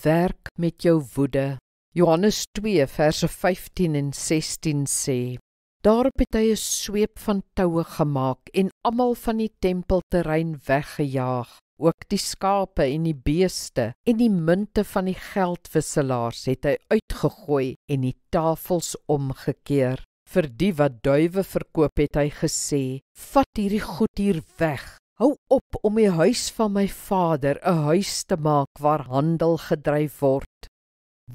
werk met jou woede. Johannes 2 verse 15 en 16 sê, daarop het hy 'n sweep van toue gemaak en almal van die tempelterrein weggejaag. Ook die skape en die beeste en die munte van die geldwisselaars het hy uitgegooi en die tafels omgekeer. Vir die wat duiwe verkoop het hy gesê, vat hierdie goed hier weg. Hou op om die huis van my Vader 'n huis te maak waar handel gedryf word.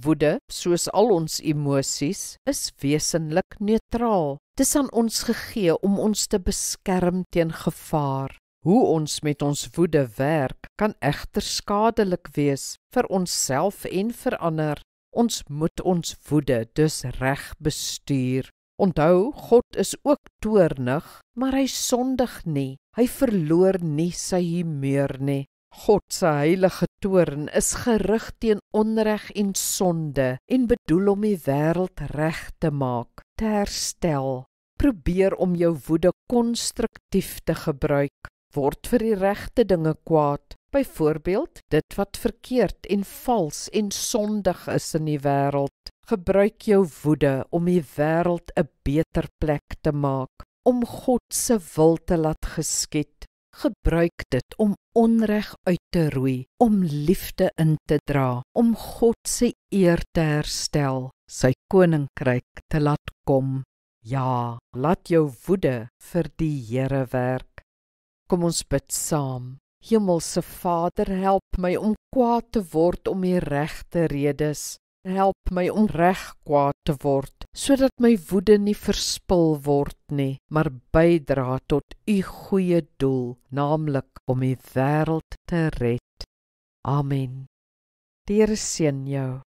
Woede, soos al ons emosies, is wesenlik neutraal. Dis aan ons gegee om ons te beskerm teen gevaar. Hoe ons met ons woede werk, kan egter skadelik wees vir onsself en vir ander. Ons moet ons woede dus reg bestuur. Onthou, God is ook toornig, maar hy sondig nie. Hy verloor nie sy humeur nie. God se heilige toorn is gerig teen onreg en sonde en bedoel om die wêreld reg te maak, te herstel. Probeer om jou woede konstruktief te gebruik. Word vir die regte dinge kwaad. Byvoorbeeld, dit wat verkeerd en vals en sondig is in die wêreld. Gebruik jou woede om die wêreld 'n beter plek te maak, om God se wil te laat geskied. Gebruik dit om onreg uit te roei, om liefde in te dra, om God se eer te herstel, sy koninkryk te laat kom. Ja, laat jou woede vir die Here werk. Kom ons bid saam. Hemelse Vader, help my om kwaad te word om die regte redes. Help my om reg kwaad te word, sodat my woede nie verspil word nie, maar bydra tot u goeie doel, naamlik om die wêreld te red. Amen. Die Here seën jou.